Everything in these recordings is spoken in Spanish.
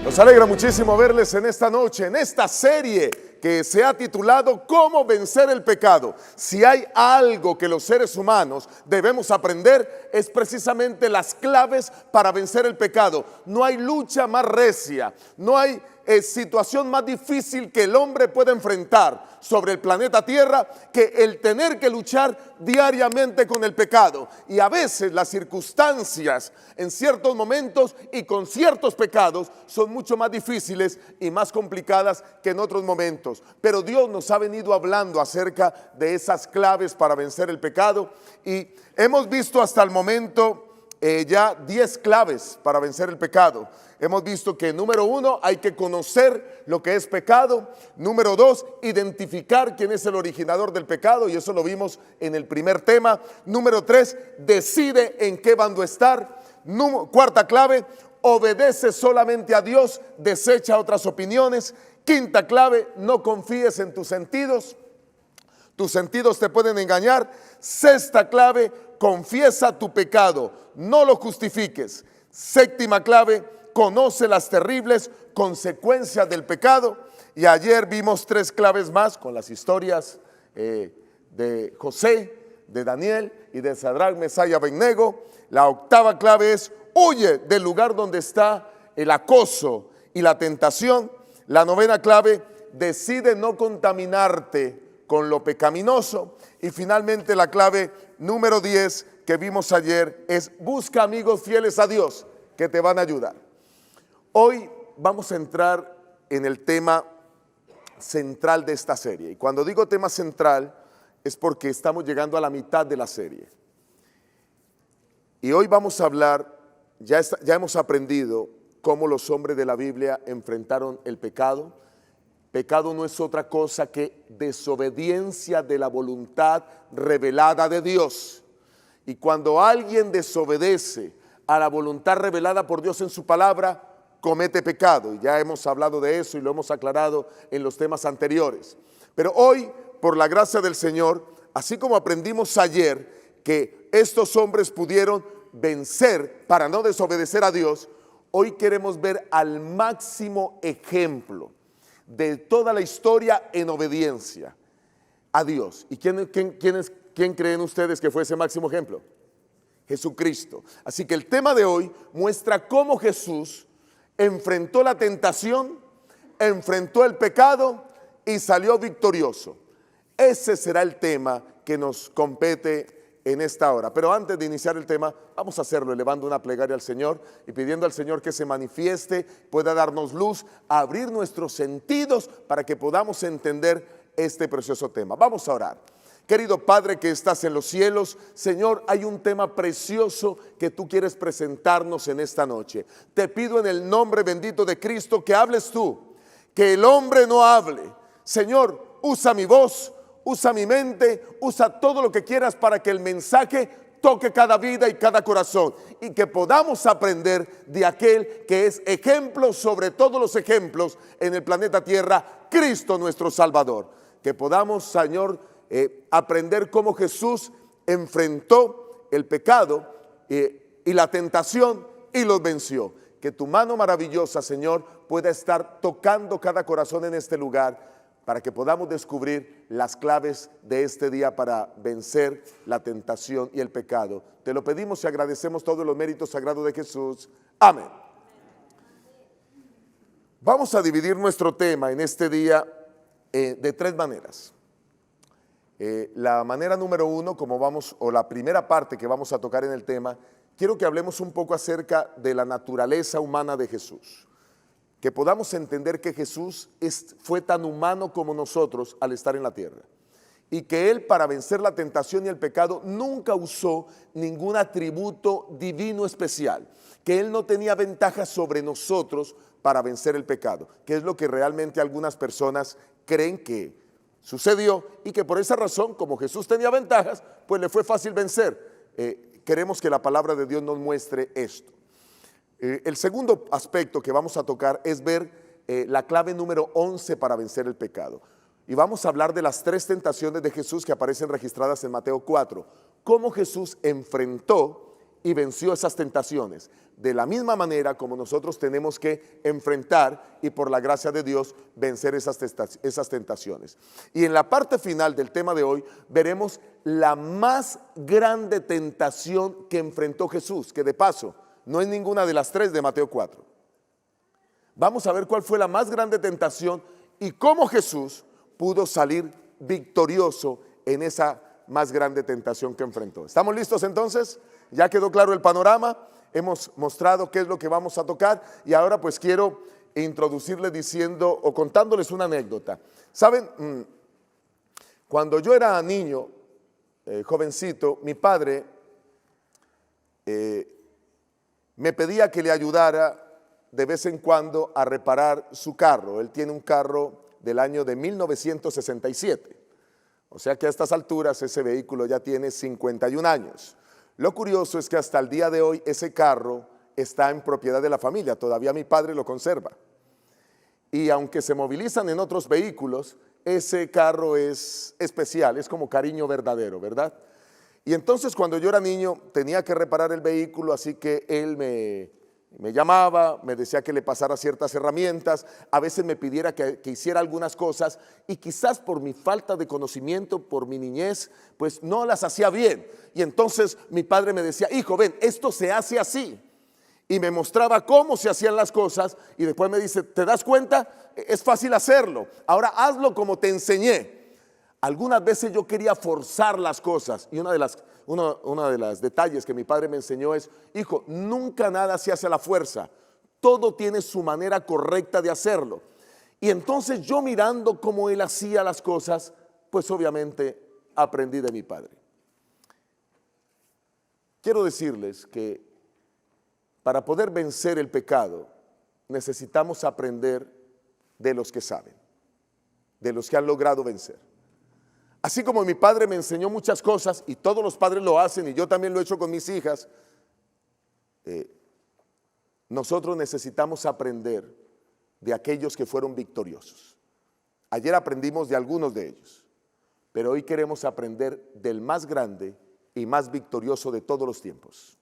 Nos alegra muchísimo verles en esta noche, en esta serie que se ha titulado ¿Cómo vencer el pecado? Si hay algo que los seres humanos debemos aprender es precisamente las claves para vencer el pecado. No hay lucha más recia, no hay situación más difícil que el hombre pueda enfrentar sobre el planeta Tierra que el tener que luchar diariamente con el pecado. Y a veces las circunstancias en ciertos momentos y con ciertos pecados son mucho más difíciles y más complicadas que en otros momentos. Pero Dios nos ha venido hablando acerca de esas claves para vencer el pecado y hemos visto hasta el momento ya 10 claves para vencer el pecado. Hemos visto que número 1, hay que conocer lo que es pecado. Número 2, identificar quién es el originador del pecado, y eso lo vimos en el primer tema. Número 3, decide en qué bando estar. Cuarta clave, obedece solamente a Dios, desecha otras opiniones. Quinta clave, no confíes en tus sentidos. Tus sentidos te pueden engañar. Sexta clave, confiesa tu pecado, no lo justifiques. Séptima clave, conoce las terribles consecuencias del pecado. Y ayer vimos 3 claves más con las historias de José, de Daniel y de Sadrach, Mesach y Abednego. La octava clave es huye del lugar donde está el acoso y la tentación. La novena clave, decide no contaminarte con lo pecaminoso. Y finalmente la clave número 10 que vimos ayer es busca amigos fieles a Dios que te van a ayudar. Hoy vamos a entrar en el tema central de esta serie. Y cuando digo tema central es porque estamos llegando a la mitad de la serie. Y hoy vamos a hablar, ya hemos aprendido cómo los hombres de la Biblia enfrentaron el pecado. Pecado no es otra cosa que desobediencia de la voluntad revelada de Dios. Y cuando alguien desobedece a la voluntad revelada por Dios en su palabra, comete pecado. Y ya hemos hablado de eso y lo hemos aclarado en los temas anteriores. Pero hoy, por la gracia del Señor, así como aprendimos ayer que estos hombres pudieron vencer para no desobedecer a Dios, hoy queremos ver al máximo ejemplo de toda la historia en obediencia a Dios. ¿Y quién creen ustedes que fue ese máximo ejemplo? Jesucristo. Así que el tema de hoy muestra cómo Jesús enfrentó la tentación, enfrentó el pecado y salió victorioso. Ese será el tema que nos compete en esta hora. Pero antes de iniciar el tema, vamos a hacerlo elevando una plegaria al Señor y pidiendo al Señor que se manifieste, pueda darnos luz, abrir nuestros sentidos para que podamos entender este precioso tema. Vamos a orar. Querido Padre que estás en los cielos, Señor, hay un tema precioso que tú quieres presentarnos en esta noche. Te pido en el nombre bendito de Cristo que hables tú, que el hombre no hable. Señor, usa mi voz, usa mi mente, usa todo lo que quieras para que el mensaje toque cada vida y cada corazón y que podamos aprender de aquel que es ejemplo sobre todos los ejemplos en el planeta Tierra, Cristo nuestro Salvador. Que podamos, Señor, aprender cómo Jesús enfrentó el pecado y la tentación y los venció. Que tu mano maravillosa, Señor, pueda estar tocando cada corazón en este lugar para que podamos descubrir las claves de este día para vencer la tentación y el pecado. Te lo pedimos y agradecemos todos los méritos sagrados de Jesús. Amén. Vamos a dividir nuestro tema en este día de 3 maneras. La manera número 1, o la primera parte que vamos a tocar en el tema, quiero que hablemos un poco acerca de la naturaleza humana de Jesús. Que podamos entender que Jesús fue tan humano como nosotros al estar en la tierra. Y que Él, para vencer la tentación y el pecado, nunca usó ningún atributo divino especial. Que Él no tenía ventaja sobre nosotros para vencer el pecado. Que es lo que realmente algunas personas creen que sucedió y que por esa razón, como Jesús tenía ventajas, pues le fue fácil vencer. Queremos que la palabra de Dios nos muestre esto. El segundo aspecto que vamos a tocar es ver la clave número 11 para vencer el pecado. Y vamos a hablar de las 3 tentaciones de Jesús que aparecen registradas en Mateo 4. Cómo Jesús enfrentó y venció esas tentaciones. De la misma manera como nosotros tenemos que enfrentar y por la gracia de Dios vencer esas tentaciones. Y en la parte final del tema de hoy veremos la más grande tentación que enfrentó Jesús, que de paso no es ninguna de las 3 de Mateo 4. Vamos a ver cuál fue la más grande tentación y cómo Jesús pudo salir victorioso en esa más grande tentación que enfrentó. ¿Estamos listos entonces? ¿Ya quedó claro el panorama? Hemos mostrado qué es lo que vamos a tocar y ahora pues quiero introducirles diciendo o contándoles una anécdota. ¿Saben? Cuando yo era niño, jovencito, mi padre me pedía que le ayudara de vez en cuando a reparar su carro. Él tiene un carro del año de 1967. O sea que a estas alturas ese vehículo ya tiene 51 años. Lo curioso es que hasta el día de hoy ese carro está en propiedad de la familia, todavía mi padre lo conserva. Y aunque se movilizan en otros vehículos, ese carro es especial, es como cariño verdadero, ¿verdad? Y entonces cuando yo era niño tenía que reparar el vehículo, así que él me llamaba, me decía que le pasara ciertas herramientas, a veces me pidiera que hiciera algunas cosas y quizás por mi falta de conocimiento, por mi niñez, pues no las hacía bien. Y entonces mi padre me decía, hijo, ven, esto se hace así. Y me mostraba cómo se hacían las cosas y después me dice, ¿te das cuenta? Es fácil hacerlo, ahora hazlo como te enseñé. Algunas veces yo quería forzar las cosas y uno de los detalles que mi padre me enseñó es, hijo, nunca nada se hace a la fuerza, todo tiene su manera correcta de hacerlo. Y entonces yo mirando cómo él hacía las cosas, pues obviamente aprendí de mi padre. Quiero decirles que para poder vencer el pecado necesitamos aprender de los que saben, de los que han logrado vencer. Así como mi padre me enseñó muchas cosas y todos los padres lo hacen y yo también lo he hecho con mis hijas, nosotros necesitamos aprender de aquellos que fueron victoriosos. Ayer aprendimos de algunos de ellos, pero hoy queremos aprender del más grande y más victorioso de todos los tiempos,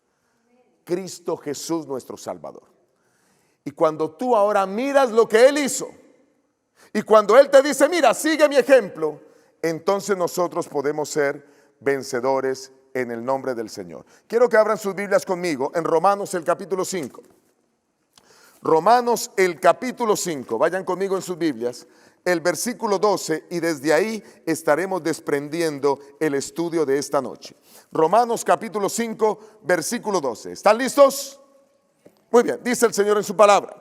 Cristo Jesús nuestro Salvador. Y cuando tú ahora miras lo que Él hizo y cuando Él te dice, mira, sigue mi ejemplo, entonces nosotros podemos ser vencedores en el nombre del Señor. Quiero que abran sus Biblias conmigo en Romanos el capítulo 5. Romanos el capítulo 5, vayan conmigo en sus Biblias, el versículo 12 y desde ahí estaremos desprendiendo el estudio de esta noche. Romanos capítulo 5, versículo 12. ¿Están listos? Muy bien, dice el Señor en su palabra.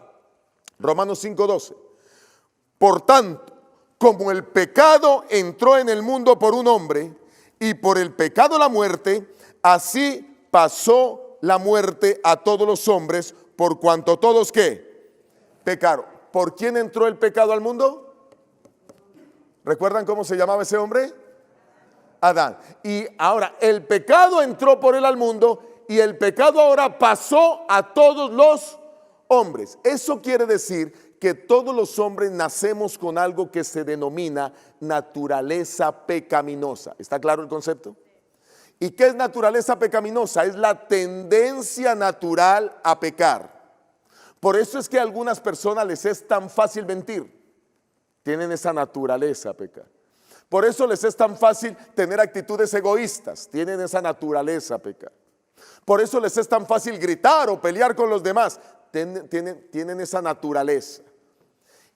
Romanos 5, 12. Por tanto, como el pecado entró en el mundo por un hombre y por el pecado la muerte, así pasó la muerte a todos los hombres por cuanto todos ¿qué? Pecaron. ¿Por quién entró el pecado al mundo? ¿Recuerdan cómo se llamaba ese hombre? Adán. Y ahora el pecado entró por él al mundo y el pecado ahora pasó a todos los hombres. Eso quiere decir que todos los hombres nacemos con algo que se denomina naturaleza pecaminosa. ¿Está claro el concepto? ¿Y qué es naturaleza pecaminosa? Es la tendencia natural a pecar. Por eso es que a algunas personas les es tan fácil mentir. Tienen esa naturaleza a pecar. Por eso les es tan fácil tener actitudes egoístas. Tienen esa naturaleza a pecar. Por eso les es tan fácil gritar o pelear con los demás. Tienen esa naturaleza.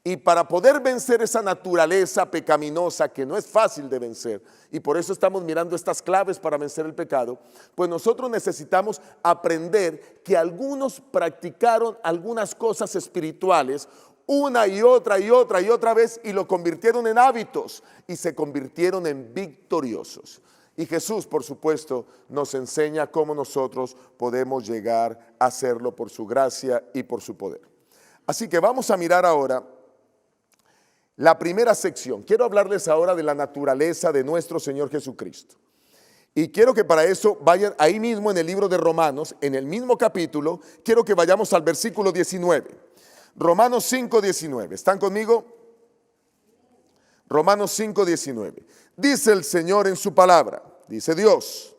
Y para poder vencer esa naturaleza pecaminosa que no es fácil de vencer, y por eso estamos mirando estas claves para vencer el pecado, pues nosotros necesitamos aprender que algunos practicaron algunas cosas espirituales una y otra y otra y otra vez y lo convirtieron en hábitos y se convirtieron en victoriosos. Y Jesús, por supuesto, nos enseña cómo nosotros podemos llegar a hacerlo por su gracia y por su poder. Así que vamos a mirar ahora la primera sección. Quiero hablarles ahora de la naturaleza de nuestro Señor Jesucristo. Y quiero que para eso vayan ahí mismo en el libro de Romanos, en el mismo capítulo, quiero que vayamos al versículo 19. Romanos 5, 19. ¿Están conmigo? Romanos 5, 19. Dice el Señor en su palabra, dice Dios: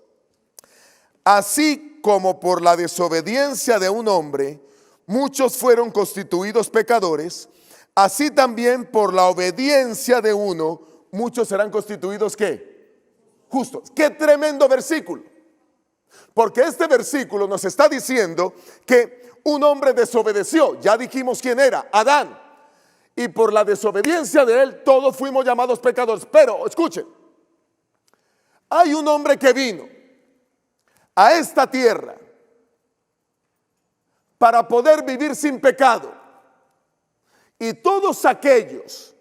Así como por la desobediencia de un hombre, muchos fueron constituidos pecadores, así también por la obediencia de uno, muchos serán constituidos ¿qué? Justos. ¡Qué tremendo versículo! Porque este versículo nos está diciendo que un hombre desobedeció. Ya dijimos quién era, Adán. Y por la desobediencia de él, todos fuimos llamados pecadores. Pero, escuchen, hay un hombre que vino a esta tierra para poder vivir sin pecado. Y todos aquellos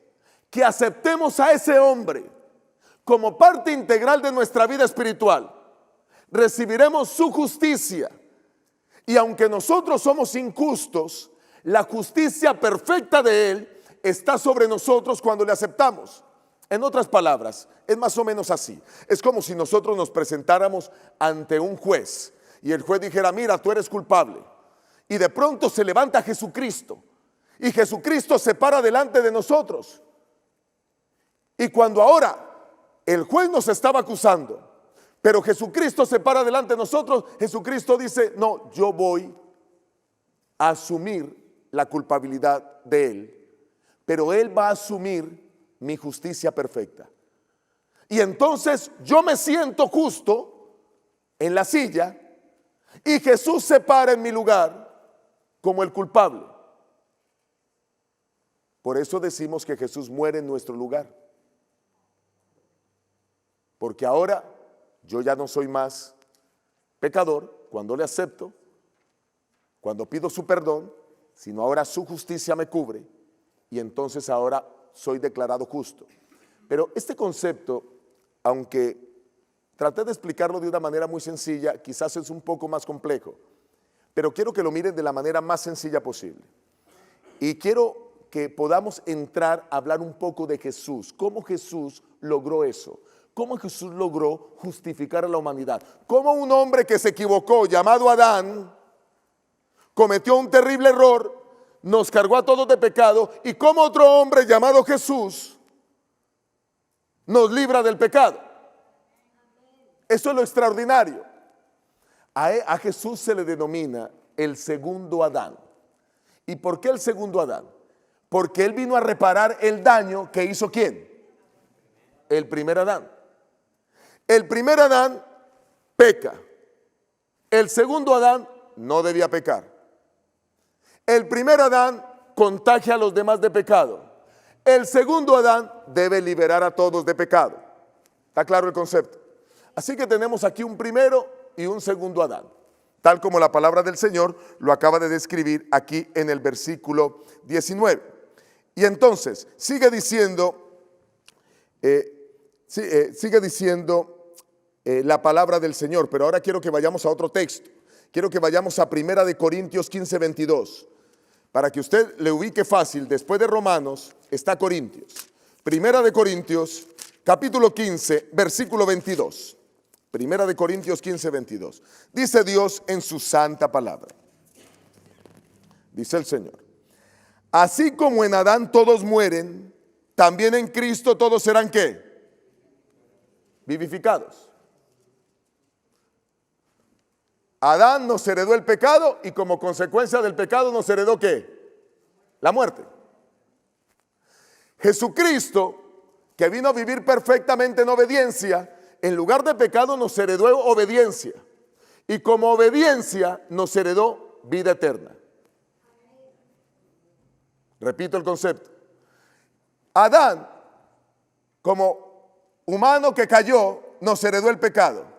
que aceptemos a ese hombre como parte integral de nuestra vida espiritual, recibiremos su justicia. Y aunque nosotros somos injustos, la justicia perfecta de él está sobre nosotros cuando le aceptamos. En otras palabras, es más o menos así. Es como si nosotros nos presentáramos ante un juez y el juez dijera, mira, tú eres culpable. Y de pronto se levanta Jesucristo y Jesucristo se para delante de nosotros. Y cuando ahora el juez nos estaba acusando, pero Jesucristo se para delante de nosotros, Jesucristo dice, no, yo voy a asumir la culpabilidad de él, pero él va a asumir mi justicia perfecta. Y entonces yo me siento justo en la silla y Jesús se para en mi lugar como el culpable. Por eso decimos que Jesús muere en nuestro lugar. Porque ahora yo ya no soy más pecador cuando le acepto, cuando pido su perdón, sino ahora su justicia me cubre y entonces ahora soy declarado justo. Pero este concepto, aunque traté de explicarlo de una manera muy sencilla, quizás es un poco más complejo, pero quiero que lo miren de la manera más sencilla posible. Y quiero que podamos entrar a hablar un poco de Jesús, cómo Jesús logró eso, cómo Jesús logró justificar a la humanidad, cómo un hombre que se equivocó, llamado Adán, cometió un terrible error, nos cargó a todos de pecado, y como otro hombre llamado Jesús nos libra del pecado. Eso es lo extraordinario. A Jesús se le denomina el segundo Adán. ¿Y por qué el segundo Adán? Porque él vino a reparar el daño que hizo ¿quién? El primer Adán. El primer Adán peca. El segundo Adán no debía pecar. El primer Adán contagia a los demás de pecado. El segundo Adán debe liberar a todos de pecado. ¿Está claro el concepto? Así que tenemos aquí un primero y un segundo Adán, tal como la palabra del Señor lo acaba de describir aquí en el versículo 19. Y entonces sigue diciendo la palabra del Señor, pero ahora quiero que vayamos a otro texto. Quiero que vayamos a 1 Corintios 15, 22. Para que usted le ubique fácil, después de Romanos está Corintios. 1 Corintios, capítulo 15, versículo 22. 1 Corintios 15, 22. Dice Dios en su santa palabra. Dice el Señor. Así como en Adán todos mueren, también en Cristo todos serán ¿qué? Vivificados. Adán nos heredó el pecado y como consecuencia del pecado nos heredó ¿qué? La muerte. Jesucristo, que vino a vivir perfectamente en obediencia, en lugar de pecado nos heredó obediencia. Y como obediencia nos heredó vida eterna. Repito el concepto. Adán, como humano que cayó, nos heredó el pecado.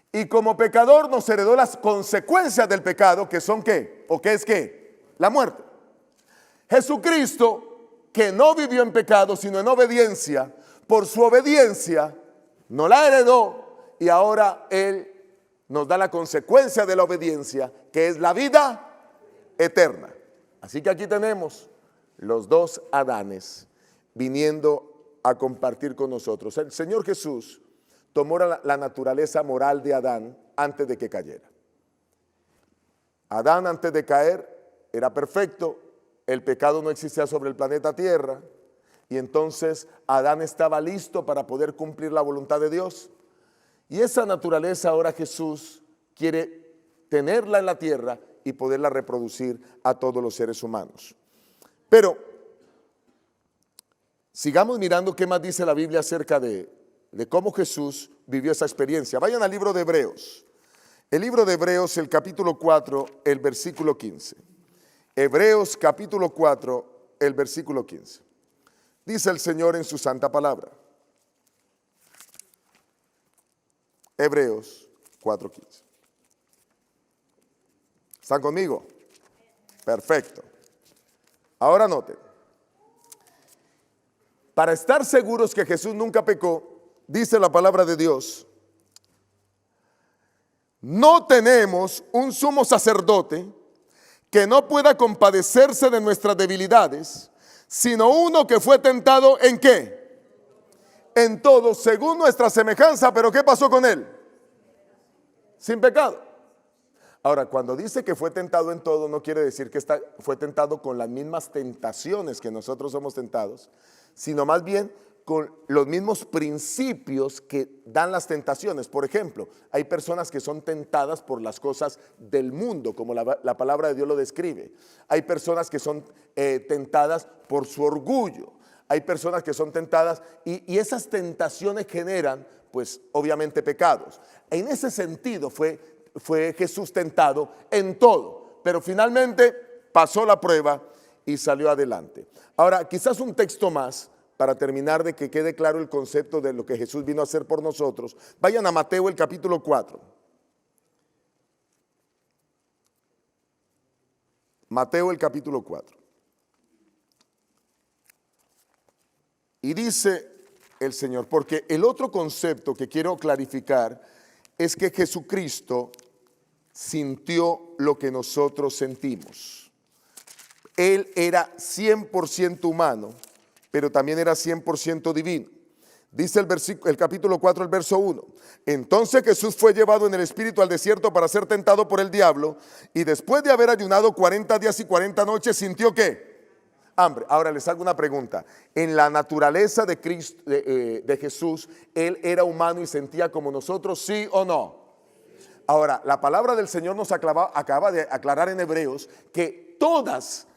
Y como pecador nos heredó las consecuencias del pecado, que son ¿qué? ¿O qué es qué? La muerte. Jesucristo, que no vivió en pecado, sino en obediencia, por su obediencia nos la heredó y ahora Él nos da la consecuencia de la obediencia, que es la vida eterna. Así que aquí tenemos los dos Adanes viniendo a compartir con nosotros. El Señor Jesús tomó la naturaleza moral de Adán antes de que cayera. Adán antes de caer era perfecto, el pecado no existía sobre el planeta Tierra y entonces Adán estaba listo para poder cumplir la voluntad de Dios. Y esa naturaleza ahora Jesús quiere tenerla en la tierra y poderla reproducir a todos los seres humanos. Pero sigamos mirando qué más dice la Biblia acerca de cómo Jesús vivió esa experiencia. Vayan al libro de Hebreos. El libro de Hebreos, el capítulo 4, el versículo 15. Hebreos capítulo 4, el versículo 15. Dice el Señor en su santa palabra. Hebreos 4:15. ¿Están conmigo? Perfecto. Ahora noten. Para estar seguros que Jesús nunca pecó, dice la palabra de Dios, no tenemos un sumo sacerdote que no pueda compadecerse de nuestras debilidades, sino uno que fue tentado ¿en qué? En todo, según nuestra semejanza. ¿Pero qué pasó con él? Sin pecado. Ahora, cuando dice que fue tentado en todo, no quiere decir que fue tentado con las mismas tentaciones que nosotros somos tentados, sino más bien con los mismos principios que dan las tentaciones. Por ejemplo, hay personas que son tentadas por las cosas del mundo, como la palabra de Dios lo describe. Hay personas que son tentadas por su orgullo. Hay personas que son tentadas y esas tentaciones generan, pues, obviamente pecados. En ese sentido fue Jesús tentado en todo, pero finalmente pasó la prueba y salió adelante. Ahora, quizás un texto más para terminar de que quede claro el concepto de lo que Jesús vino a hacer por nosotros. Vayan a Mateo el capítulo 4. Mateo el capítulo 4. Y dice el Señor, porque el otro concepto que quiero clarificar es que Jesucristo sintió lo que nosotros sentimos. Él era 100% humano, pero también era 100% divino. Dice el capítulo 4, el verso 1. Entonces Jesús fue llevado en el espíritu al desierto para ser tentado por el diablo, y después de haber ayunado 40 días y 40 noches, ¿sintió qué? Hambre. Ahora les hago una pregunta. En la naturaleza de Cristo, de Jesús, ¿él era humano y sentía como nosotros, sí o no? Ahora, la palabra del Señor nos acaba de aclarar en Hebreos que todas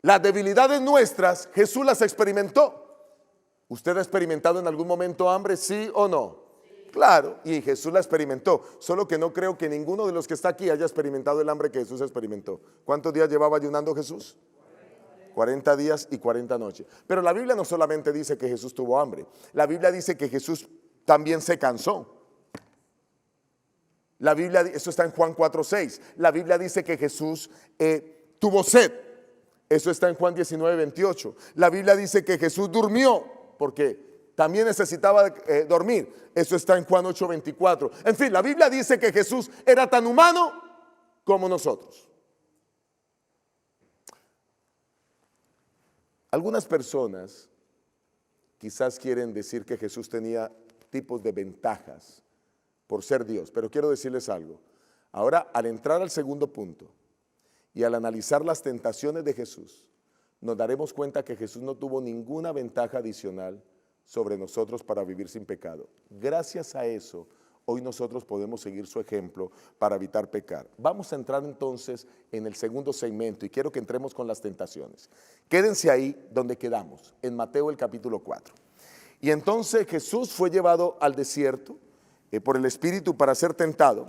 las debilidades nuestras, Jesús las experimentó. ¿Usted ha experimentado en algún momento hambre, sí o no? Sí. Claro, y Jesús la experimentó. Solo que no creo que ninguno de los que está aquí haya experimentado el hambre que Jesús experimentó. ¿Cuántos días llevaba ayunando Jesús? 40 días y 40 noches. Pero la Biblia no solamente dice que Jesús tuvo hambre. La Biblia dice que Jesús también se cansó. La Biblia, eso está en Juan 4:6. La Biblia dice que Jesús tuvo sed. Eso está en Juan 19:28. La Biblia dice que Jesús durmió porque también necesitaba dormir. Eso está en Juan 8:24. En fin, la Biblia dice que Jesús era tan humano como nosotros. Algunas personas quizás quieren decir que Jesús tenía tipos de ventajas por ser Dios, pero quiero decirles algo. Ahora, al entrar al segundo punto y al analizar las tentaciones de Jesús, nos daremos cuenta que Jesús no tuvo ninguna ventaja adicional sobre nosotros para vivir sin pecado. Gracias a eso, hoy nosotros podemos seguir su ejemplo para evitar pecar. Vamos a entrar entonces en el segundo segmento y quiero que entremos con las tentaciones. Quédense ahí donde quedamos, en Mateo el capítulo 4. Y entonces Jesús fue llevado al desierto por el Espíritu para ser tentado.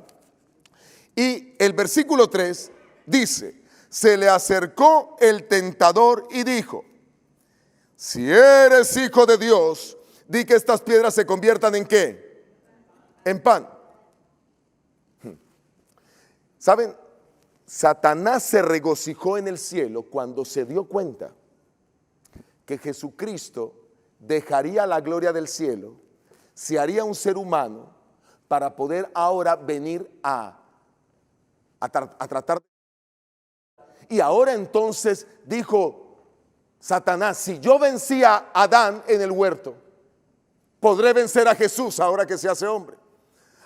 Y el versículo 3 dice, se le acercó el tentador y dijo, si eres hijo de Dios, di que estas piedras se conviertan ¿en qué? En pan. ¿Saben? Satanás se regocijó en el cielo cuando se dio cuenta que Jesucristo dejaría la gloria del cielo, se haría un ser humano para poder ahora venir a tratar. Y ahora entonces dijo Satanás, si yo vencí a Adán en el huerto, podré vencer a Jesús ahora que se hace hombre.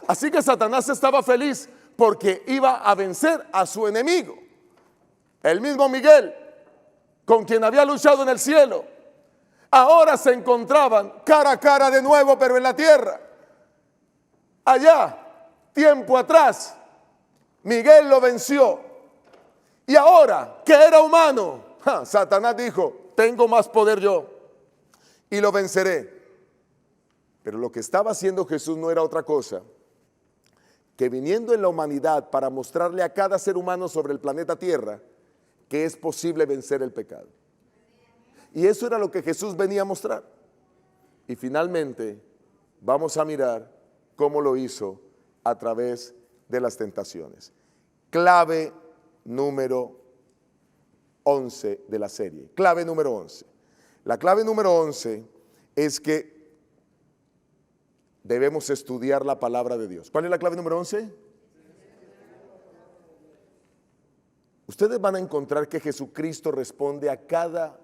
Así que Satanás estaba feliz porque iba a vencer a su enemigo. El mismo Miguel, con quien había luchado en el cielo, ahora se encontraban cara a cara de nuevo, pero en la tierra. Allá, tiempo atrás, Miguel lo venció. Y ahora, que era humano, Satanás dijo, tengo más poder yo y lo venceré. Pero lo que estaba haciendo Jesús no era otra cosa que viniendo en la humanidad para mostrarle a cada ser humano sobre el planeta Tierra que es posible vencer el pecado. Y eso era lo que Jesús venía a mostrar. Y finalmente vamos a mirar cómo lo hizo a través de las tentaciones. Clave número 11 de la serie. Clave número 11. La clave número 11 es que debemos estudiar la palabra de Dios. ¿Cuál es la clave número 11? Ustedes van a encontrar que Jesucristo responde a cada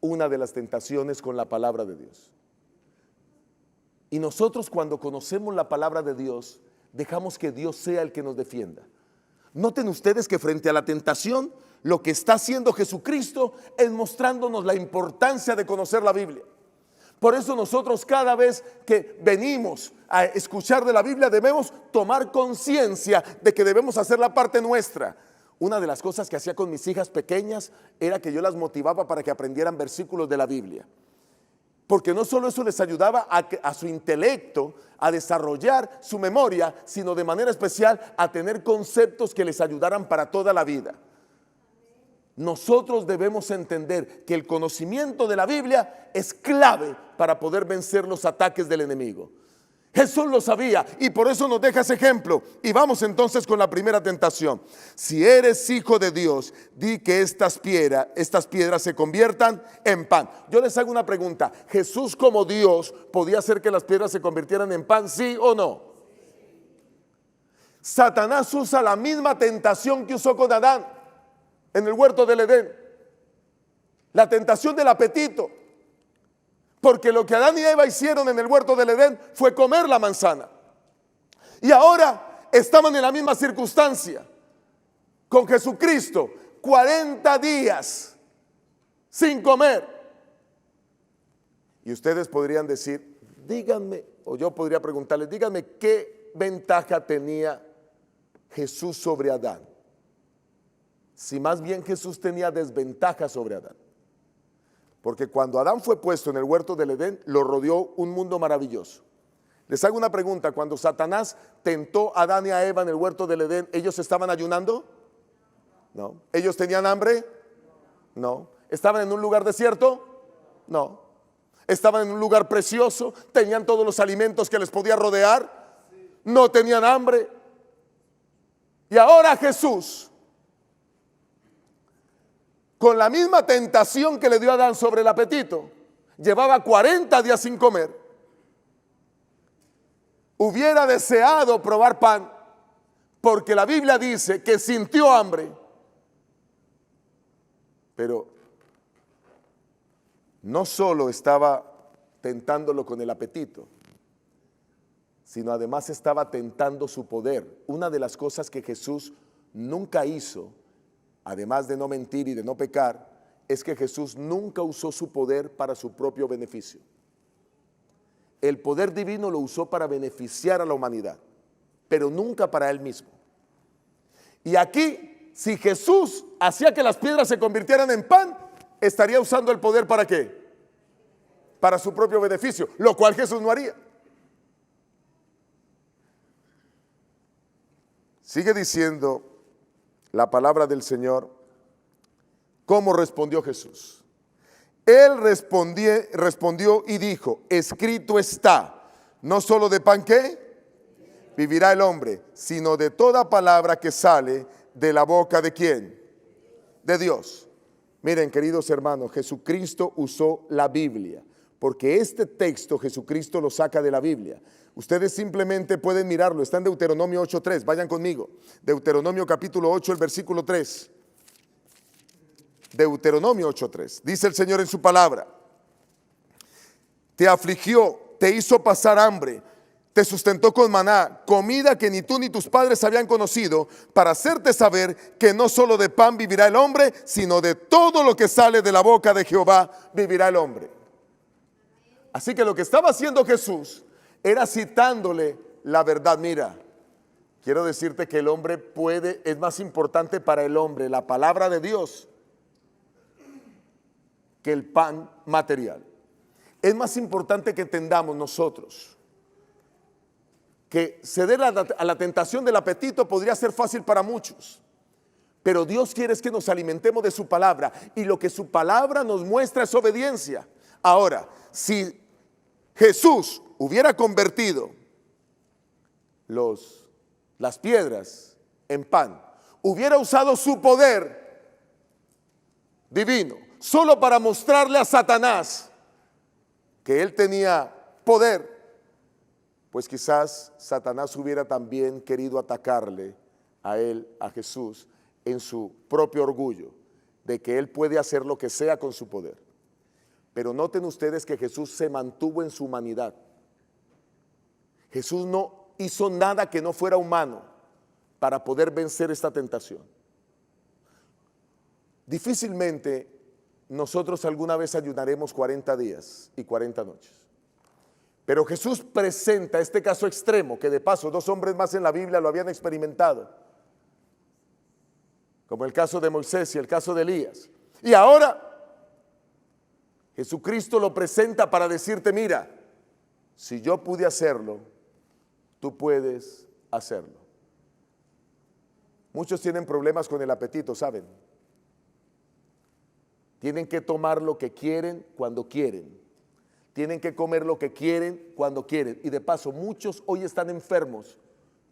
una de las tentaciones con la palabra de Dios. Y nosotros, cuando conocemos la palabra de Dios, dejamos que Dios sea el que nos defienda. Noten ustedes que frente a la tentación, lo que está haciendo Jesucristo es mostrándonos la importancia de conocer la Biblia. Por eso nosotros, cada vez que venimos a escuchar de la Biblia, debemos tomar conciencia de que debemos hacer la parte nuestra. Una de las cosas que hacía con mis hijas pequeñas era que yo las motivaba para que aprendieran versículos de la Biblia. Porque no solo eso les ayudaba a su intelecto, a desarrollar su memoria, sino de manera especial a tener conceptos que les ayudaran para toda la vida. Nosotros debemos entender que el conocimiento de la Biblia es clave para poder vencer los ataques del enemigo. Jesús lo sabía y por eso nos deja ese ejemplo. Y vamos entonces con la primera tentación. Si eres hijo de Dios, di que estas piedras se conviertan en pan. Yo les hago una pregunta. ¿Jesús como Dios podía hacer que las piedras se convirtieran en pan? ¿Sí o no? Satanás usa la misma tentación que usó con Adán en el huerto del Edén. La tentación del apetito. Porque lo que Adán y Eva hicieron en el huerto del Edén fue comer la manzana. Y ahora estaban en la misma circunstancia con Jesucristo, 40 días sin comer. Y ustedes podrían decir, díganme, o yo podría preguntarles, díganme qué ventaja tenía Jesús sobre Adán. Si más bien Jesús tenía desventaja sobre Adán. Porque cuando Adán fue puesto en el huerto del Edén, lo rodeó un mundo maravilloso. Les hago una pregunta, cuando Satanás tentó a Adán y a Eva en el huerto del Edén, ¿ellos estaban ayunando? No. ¿Ellos tenían hambre? No. ¿Estaban en un lugar desierto? No. ¿Estaban en un lugar precioso? ¿Tenían todos los alimentos que les podía rodear? No tenían hambre. Y ahora Jesús, con la misma tentación que le dio a Adán sobre el apetito, llevaba 40 días sin comer, hubiera deseado probar pan, porque la Biblia dice que sintió hambre, pero no solo estaba tentándolo con el apetito, sino además estaba tentando su poder. Una de las cosas que Jesús nunca hizo, además de no mentir y de no pecar, es que Jesús nunca usó su poder para su propio beneficio. El poder divino lo usó para beneficiar a la humanidad, pero nunca para él mismo. Y aquí, si Jesús hacía que las piedras se convirtieran en pan, estaría usando el poder ¿para qué? Para su propio beneficio, lo cual Jesús no haría. Sigue diciendo la palabra del Señor. ¿Cómo respondió Jesús? Él respondió y dijo, escrito está, no solo de pan ¿qué? Vivirá el hombre, sino de toda palabra que sale de la boca ¿de quién? De Dios. Miren, queridos hermanos, Jesucristo usó la Biblia, porque este texto Jesucristo lo saca de la Biblia. Ustedes simplemente pueden mirarlo, está en Deuteronomio 8:3, vayan conmigo. Deuteronomio capítulo 8, el versículo 3. Deuteronomio 8:3, dice el Señor en su palabra, te afligió, te hizo pasar hambre, te sustentó con maná, comida que ni tú ni tus padres habían conocido, para hacerte saber que no solo de pan vivirá el hombre, sino de todo lo que sale de la boca de Jehová vivirá el hombre. Así que lo que estaba haciendo Jesús era citándole la verdad. Mira, quiero decirte que el hombre es más importante para el hombre la palabra de Dios que el pan material. Es más importante que entendamos nosotros que ceder a la tentación del apetito podría ser fácil para muchos, pero Dios quiere es que nos alimentemos de su palabra, y lo que su palabra nos muestra es obediencia. Ahora, si Jesús hubiera convertido las piedras en pan, hubiera usado su poder divino solo para mostrarle a Satanás que él tenía poder, pues quizás Satanás hubiera también querido atacarle a él, a Jesús, en su propio orgullo de que él puede hacer lo que sea con su poder. Pero noten ustedes que Jesús se mantuvo en su humanidad. Jesús no hizo nada que no fuera humano para poder vencer esta tentación. Difícilmente nosotros alguna vez ayunaremos 40 días y 40 noches. Pero Jesús presenta este caso extremo, que de paso 2 hombres más en la Biblia lo habían experimentado, como el caso de Moisés y el caso de Elías. Y ahora Jesucristo lo presenta para decirte: mira, si yo pude hacerlo, tú puedes hacerlo. Muchos tienen problemas con el apetito, ¿saben? Tienen que tomar lo que quieren cuando quieren. Tienen que comer lo que quieren cuando quieren. Y de paso, muchos hoy están enfermos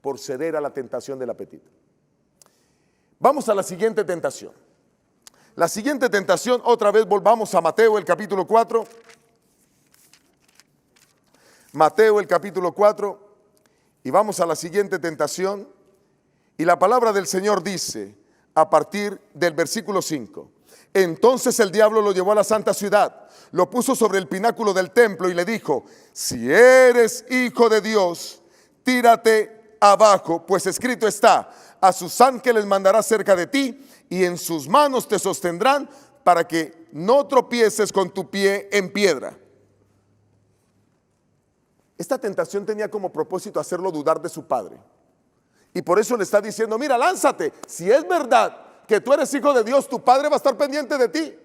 por ceder a la tentación del apetito. Vamos a la siguiente tentación. La siguiente tentación, otra vez volvamos a Mateo, el capítulo 4. Mateo, el capítulo 4. Y vamos a la siguiente tentación. Y la palabra del Señor dice, a partir del versículo 5. Entonces el diablo lo llevó a la santa ciudad, lo puso sobre el pináculo del templo y le dijo: si eres hijo de Dios, tírate abajo, pues escrito está: a sus ángeles mandará cerca de ti, y en sus manos te sostendrán, para que no tropieces con tu pie en piedra. Esta tentación tenía como propósito hacerlo dudar de su padre. Y por eso le está diciendo: mira, lánzate, si es verdad que tú eres hijo de Dios, tu padre va a estar pendiente de ti.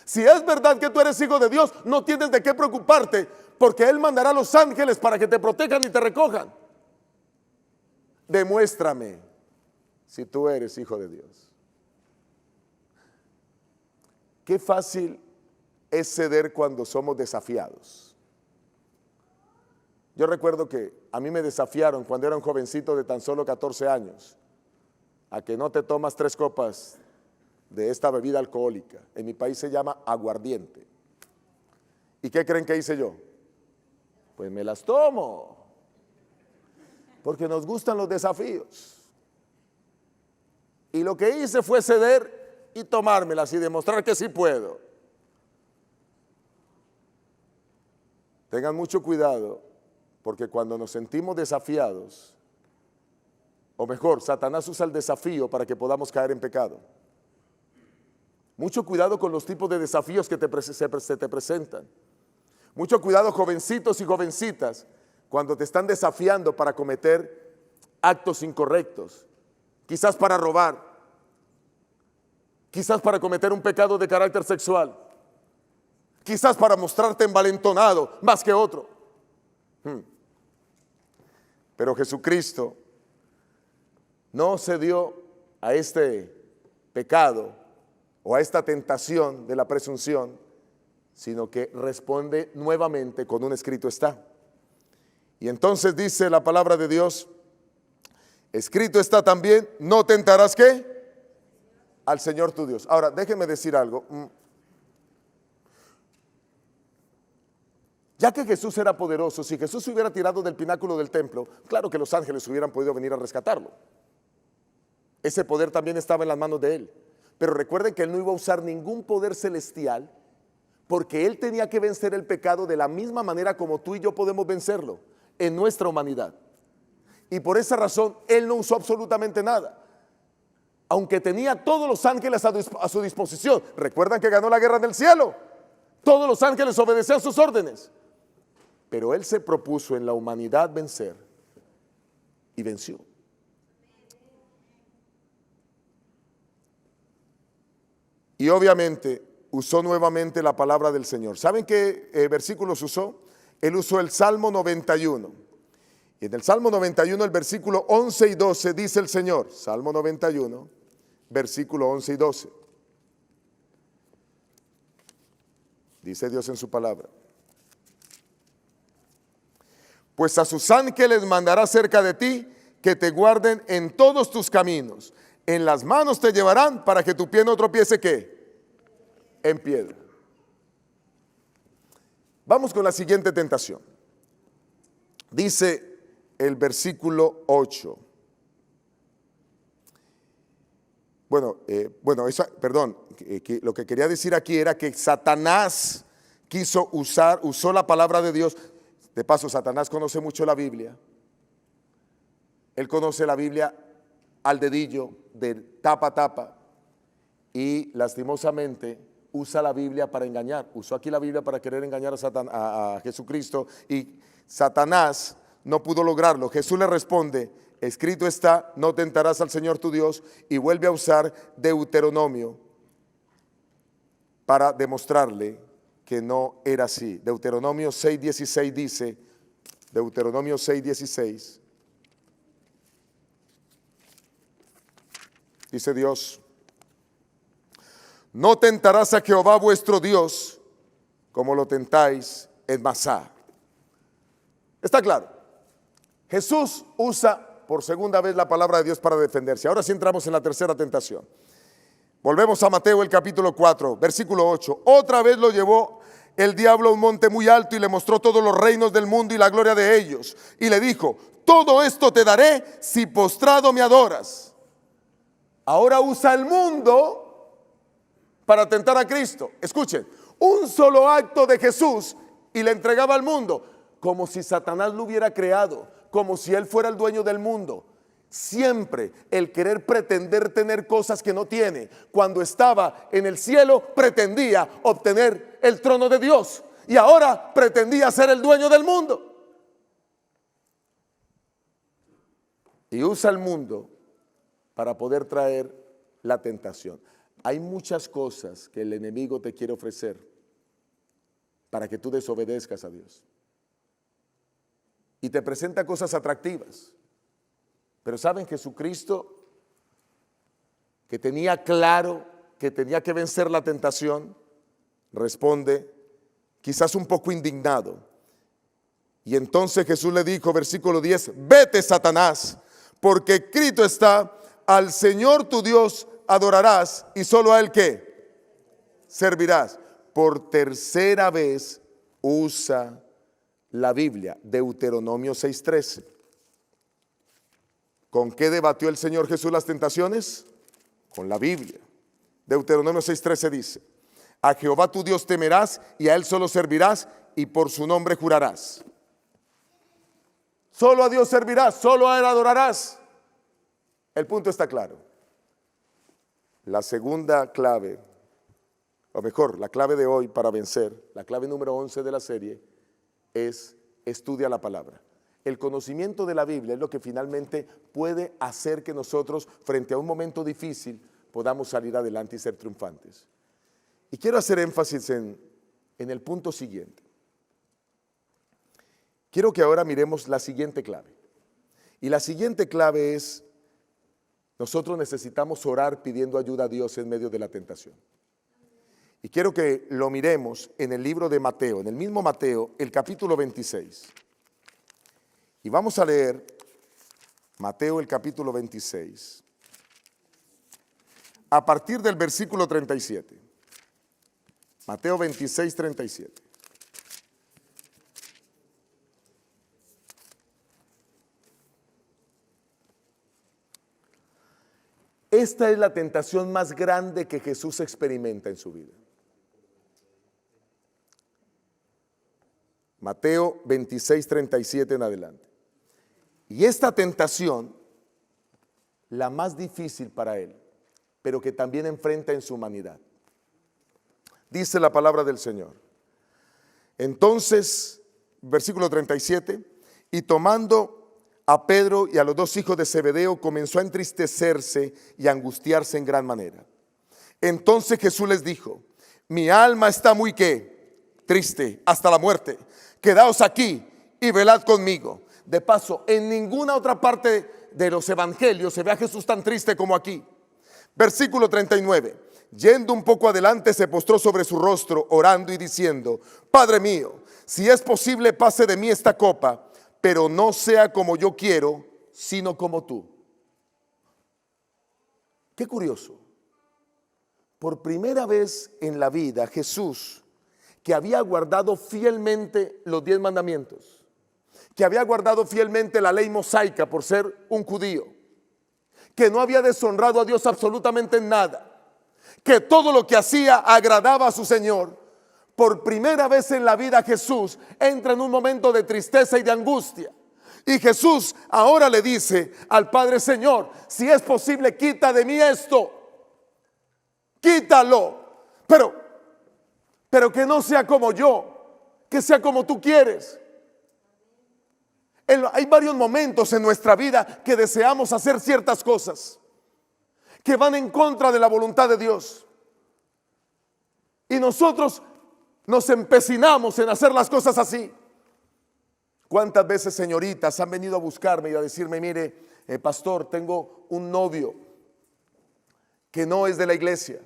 Si es verdad que tú eres hijo de Dios, no tienes de qué preocuparte, porque Él mandará a los ángeles para que te protejan y te recojan. Demuéstrame si tú eres hijo de Dios. Qué fácil es ceder cuando somos desafiados. Yo recuerdo que a mí me desafiaron cuando era un jovencito de tan solo 14 años. A que no te tomas 3 copas de esta bebida alcohólica. En mi país se llama aguardiente. ¿Y qué creen que hice yo? Pues me las tomo, porque nos gustan los desafíos. Y lo que hice fue ceder y tomármelas y demostrar que sí puedo. Tengan mucho cuidado, porque cuando nos sentimos desafiados, o mejor, Satanás usa el desafío para que podamos caer en pecado. Mucho cuidado con los tipos de desafíos que se te presentan. Mucho cuidado, jovencitos y jovencitas, cuando te están desafiando para cometer actos incorrectos. Quizás para robar. Quizás para cometer un pecado de carácter sexual. Quizás para mostrarte envalentonado más que otro. Pero Jesucristo no cedió a este pecado o a esta tentación de la presunción, sino que responde nuevamente con un escrito está. Y entonces dice la palabra de Dios: escrito está también, no tentarás ¿qué? Al Señor tu Dios. Ahora, déjeme decir algo. Ya que Jesús era poderoso, si Jesús se hubiera tirado del pináculo del templo, claro que los ángeles hubieran podido venir a rescatarlo. Ese poder también estaba en las manos de Él. Pero recuerden que Él no iba a usar ningún poder celestial, porque Él tenía que vencer el pecado de la misma manera como tú y yo podemos vencerlo, en nuestra humanidad. Y por esa razón Él no usó absolutamente nada, aunque tenía todos los ángeles a su disposición. Recuerdan que ganó la guerra en el cielo. Todos los ángeles obedecían sus órdenes. pero Él se propuso en la humanidad vencer y venció. Y obviamente usó nuevamente la palabra del Señor. ¿Saben qué versículos usó? Él usó el Salmo 91. Y en el Salmo 91, el versículo 11 y 12, dice el Señor, Salmo 91, versículo 11 y 12. Dice Dios en su palabra: pues a sus ángeles mandará cerca de ti, que te guarden en todos tus caminos. En las manos te llevarán para que tu pie no tropiece, ¿qué? En piedra. Vamos con la siguiente tentación. Dice el versículo 8. Lo que quería decir aquí era que Satanás usó la palabra de Dios. De paso, Satanás conoce mucho la Biblia. Él conoce la Biblia al dedillo, de tapa a tapa, y lastimosamente usa la Biblia para engañar. Usó aquí la Biblia para querer engañar a Jesucristo, y Satanás no pudo lograrlo. Jesús le responde: escrito está, no tentarás al Señor tu Dios, y vuelve a usar Deuteronomio para demostrarle que no era así. Deuteronomio 6:16 dice, Deuteronomio 6:16, dice Dios: no tentarás a Jehová vuestro Dios como lo tentáis en Masá. Está claro. Jesús usa por segunda vez la palabra de Dios para defenderse. Ahora sí entramos en la tercera tentación. Volvemos a Mateo el capítulo 4, versículo 8. Otra vez lo llevó el diablo a un monte muy alto y le mostró todos los reinos del mundo y la gloria de ellos. Y le dijo: todo esto te daré si postrado me adoras. Ahora usa el mundo para tentar a Cristo. Escuchen, un solo acto de Jesús y le entregaba al mundo, como si Satanás lo hubiera creado, como si él fuera el dueño del mundo. Siempre el querer pretender tener cosas que no tiene. Cuando estaba en el cielo pretendía obtener el trono de Dios, y ahora pretendía ser el dueño del mundo. Y usa el mundo para poder traer la tentación. Hay muchas cosas que el enemigo te quiere ofrecer para que tú desobedezcas a Dios. Y te presenta cosas atractivas. Pero ¿saben? Jesucristo, que tenía claro que tenía que vencer la tentación, responde quizás un poco indignado. Y entonces Jesús le dijo, versículo 10, vete, Satanás, porque escrito está, al Señor tu Dios adorarás y solo a Él, ¿qué? Servirás. Por tercera vez usa la Biblia, Deuteronomio 6:13. ¿Con qué debatió el Señor Jesús las tentaciones? Con la Biblia. Deuteronomio 6:13 dice: a Jehová tu Dios temerás y a Él solo servirás y por su nombre jurarás. Solo a Dios servirás, solo a Él adorarás. El punto está claro. La segunda clave, o mejor, la clave de hoy para vencer, la clave número 11 de la serie es: estudia la palabra. El conocimiento de la Biblia es lo que finalmente puede hacer que nosotros, frente a un momento difícil, podamos salir adelante y ser triunfantes. Y quiero hacer énfasis en el punto siguiente. Quiero que ahora miremos la siguiente clave. Y la siguiente clave es: nosotros necesitamos orar pidiendo ayuda a Dios en medio de la tentación. Y quiero que lo miremos en el libro de Mateo, en el mismo Mateo, el capítulo 26. Y vamos a leer Mateo el capítulo 26, a partir del versículo 37. Mateo 26, 37. Esta es la tentación más grande que Jesús experimenta en su vida. Mateo 26, 37 en adelante. Y esta tentación, la más difícil para él, pero que también enfrenta en su humanidad. Dice la palabra del Señor: entonces versículo 37, y tomando a Pedro y a los dos hijos de Zebedeo, comenzó a entristecerse y a angustiarse en gran manera. Entonces Jesús les dijo: mi alma está muy ¿qué? Triste hasta la muerte. Quedaos aquí y velad conmigo. De paso, en ninguna otra parte de los evangelios se ve a Jesús tan triste como aquí. Versículo 39. Yendo un poco adelante, se postró sobre su rostro, orando y diciendo: Padre mío, si es posible, pase de mí esta copa, pero no sea como yo quiero, sino como tú. Qué curioso. Por primera vez en la vida, Jesús, que había guardado fielmente los 10 mandamientos, que había guardado fielmente la ley mosaica por ser un judío, que no había deshonrado a Dios absolutamente en nada, que todo lo que hacía agradaba a su Señor, por primera vez en la vida Jesús entra en un momento de tristeza y de angustia. Y Jesús ahora le dice al Padre: Señor, si es posible, quita de mí esto, quítalo, pero que no sea como yo, que sea como tú quieres. Hay varios momentos en nuestra vida que deseamos hacer ciertas cosas que van en contra de la voluntad de Dios, y nosotros nos empecinamos en hacer las cosas así. ¿Cuántas veces señoritas han venido a buscarme y a decirme: mire, pastor, tengo un novio que no es de la iglesia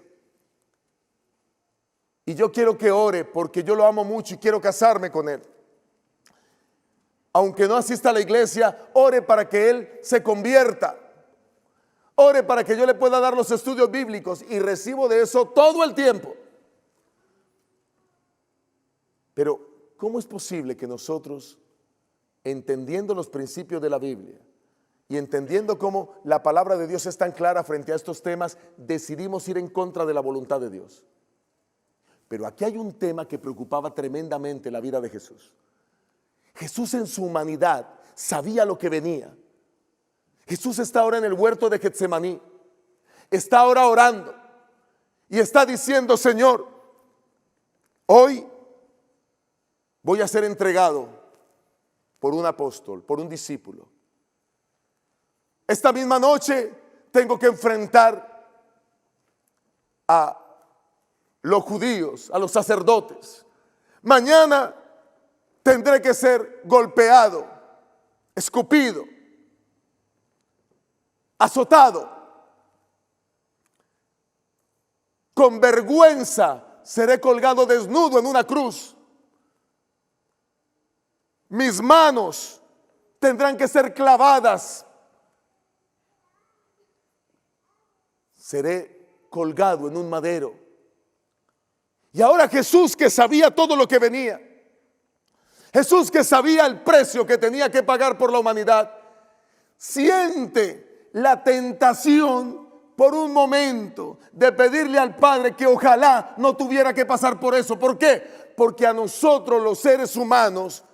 y yo quiero que ore porque yo lo amo mucho y quiero casarme con él? Aunque no asista a la iglesia, ore para que él se convierta. Ore para que yo le pueda dar los estudios bíblicos, y recibo de eso todo el tiempo. Pero ¿cómo es posible que nosotros, entendiendo los principios de la Biblia y entendiendo cómo la palabra de Dios es tan clara frente a estos temas, decidimos ir en contra de la voluntad de Dios? Pero aquí hay un tema que preocupaba tremendamente la vida de Jesús. Jesús, en su humanidad, sabía lo que venía. Jesús está ahora en el huerto de Getsemaní, está ahora orando y está diciendo: Señor, hoy voy a ser entregado por un apóstol, por un discípulo. Esta misma noche tengo que enfrentar a los judíos, a los sacerdotes. Mañana tendré que ser golpeado, escupido, azotado. Con vergüenza seré colgado desnudo en una cruz. Mis manos tendrán que ser clavadas. Seré colgado en un madero. Y ahora Jesús, que sabía todo lo que venía, Jesús, que sabía el precio que tenía que pagar por la humanidad, siente la tentación por un momento de pedirle al Padre que ojalá no tuviera que pasar por eso. ¿Por qué? Porque a nosotros, los seres humanos,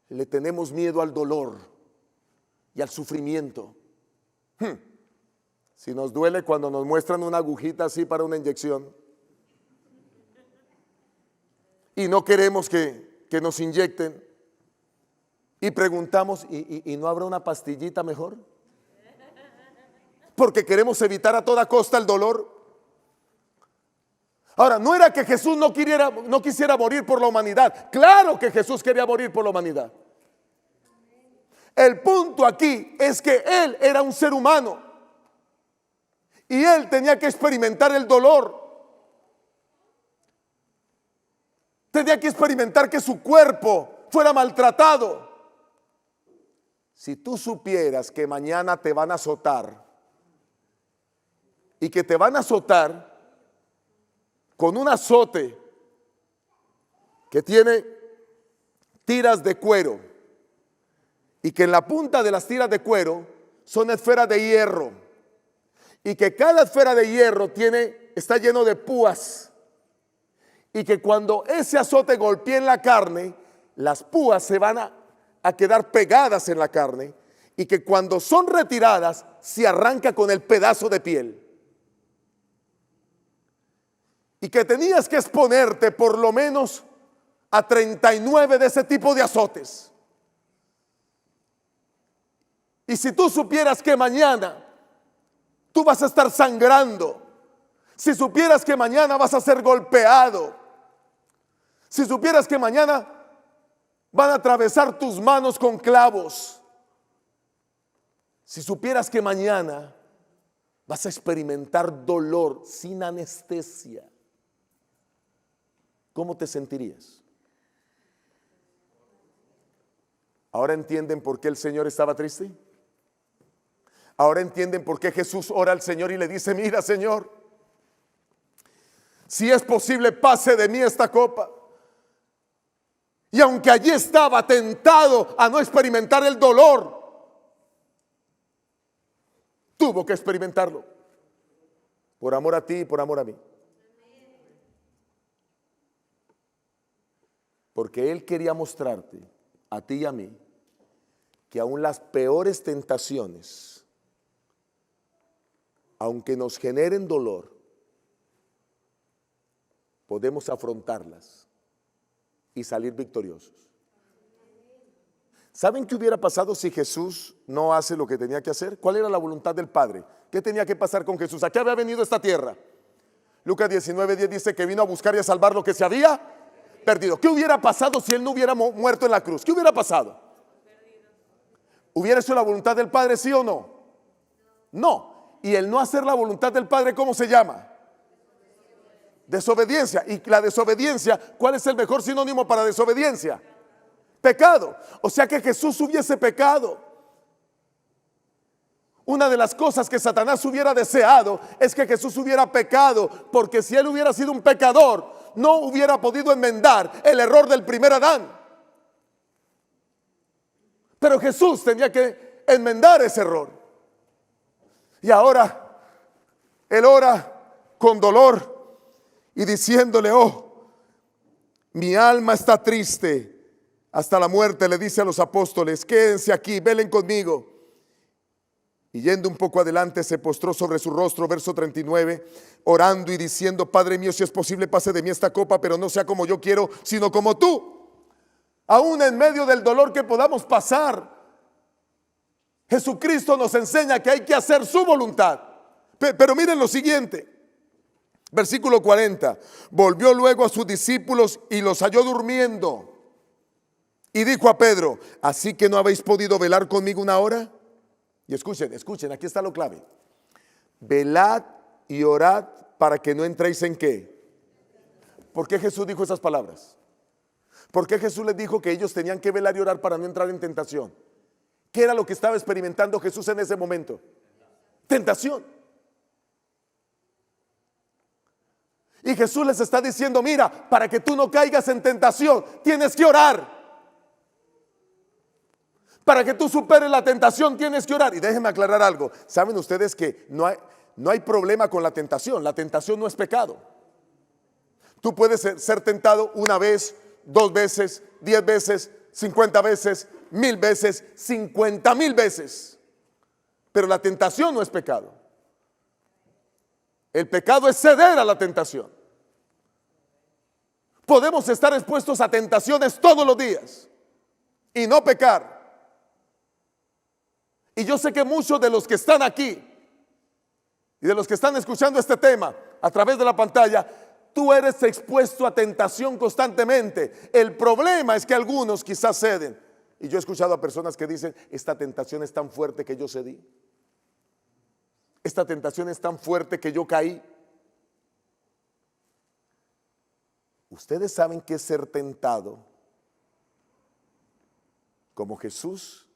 le tenemos miedo al dolor y al sufrimiento. Si nos duele cuando nos muestran una agujita así para una inyección y no queremos que nos inyecten, y preguntamos: ¿y no habrá una pastillita mejor? Porque queremos evitar a toda costa el dolor. Ahora, no era que Jesús no quisiera morir por la humanidad. Claro que Jesús quería morir por la humanidad. El punto aquí es que Él era un ser humano y Él tenía que experimentar el dolor. Tenía que experimentar que su cuerpo fuera maltratado. Si tú supieras que mañana te van a azotar, y que te van a azotar con un azote que tiene tiras de cuero, y que en la punta de las tiras de cuero son esferas de hierro, y que cada esfera de hierro está lleno de púas, y que cuando ese azote golpee en la carne, las púas se van a quedar pegadas en la carne, y que cuando son retiradas se arranca con el pedazo de piel, y que tenías que exponerte por lo menos a 39 de ese tipo de azotes. Y si tú supieras que mañana tú vas a estar sangrando, si supieras que mañana vas a ser golpeado, si supieras que mañana van a atravesar tus manos con clavos, si supieras que mañana vas a experimentar dolor sin anestesia, ¿cómo te sentirías? ¿Ahora entienden por qué el Señor estaba triste? ¿Ahora entienden por qué Jesús ora al Señor y le dice: mira, Señor, si es posible, pase de mí esta copa? Y aunque allí estaba tentado a no experimentar el dolor, tuvo que experimentarlo por amor a ti y por amor a mí. Porque Él quería mostrarte a ti y a mí que aún las peores tentaciones, aunque nos generen dolor, podemos afrontarlas y salir victoriosos. ¿Saben qué hubiera pasado si Jesús no hace lo que tenía que hacer? ¿Cuál era la voluntad del Padre? ¿Qué tenía que pasar con Jesús? ¿A qué había venido esta tierra? Lucas 19:10 dice que vino a buscar y a salvar lo que se había perdido. ¿Qué hubiera pasado si Él no hubiera muerto en la cruz? ¿Qué hubiera pasado? ¿Hubiera hecho la voluntad del Padre, sí o no? No. Y el no hacer la voluntad del Padre, ¿cómo se llama? Desobediencia. Y la desobediencia, ¿cuál es el mejor sinónimo para desobediencia? Pecado. O sea que Jesús hubiese pecado. Una de las cosas que Satanás hubiera deseado es que Jesús hubiera pecado, porque si Él hubiera sido un pecador, no hubiera podido enmendar el error del primer Adán. Pero Jesús tenía que enmendar ese error. Y ahora Él ora con dolor y diciéndole: oh, mi alma está triste hasta la muerte. Le dice a los apóstoles: quédense aquí, velen conmigo. Y yendo un poco adelante, se postró sobre su rostro, verso 39, orando y diciendo: Padre mío, si es posible, pase de mí esta copa, pero no sea como yo quiero, sino como tú. Aún en medio del dolor que podamos pasar, Jesucristo nos enseña que hay que hacer su voluntad. Pero miren lo siguiente, versículo 40. Volvió luego a sus discípulos y los halló durmiendo. Y dijo a Pedro: ¿así que no habéis podido velar conmigo una hora? Y escuchen, aquí está lo clave. Velad y orad para que no entréis en ¿qué? ¿Por qué Jesús dijo esas palabras? ¿Por qué Jesús les dijo que ellos tenían que velar y orar para no entrar en tentación? ¿Qué era lo que estaba experimentando Jesús en ese momento? Tentación. Y Jesús les está diciendo: mira, para que tú no caigas en tentación, tienes que orar. Para que tú superes la tentación, tienes que orar. Y déjenme aclarar algo. ¿Saben ustedes que no hay problema con la tentación? La tentación no es pecado. Tú puedes ser tentado una vez, 2 veces, 10 veces, 50 veces, 1000 veces, 50,000 veces. Pero la tentación no es pecado. El pecado es ceder a la tentación. Podemos estar expuestos a tentaciones todos los días y no pecar. Y yo sé que muchos de los que están aquí y de los que están escuchando este tema a través de la pantalla, tú eres expuesto a tentación constantemente. El problema es que algunos quizás ceden. Y yo he escuchado a personas que dicen: esta tentación es tan fuerte que yo cedí. Esta tentación es tan fuerte que yo caí. Ustedes saben que es ser tentado como Jesús.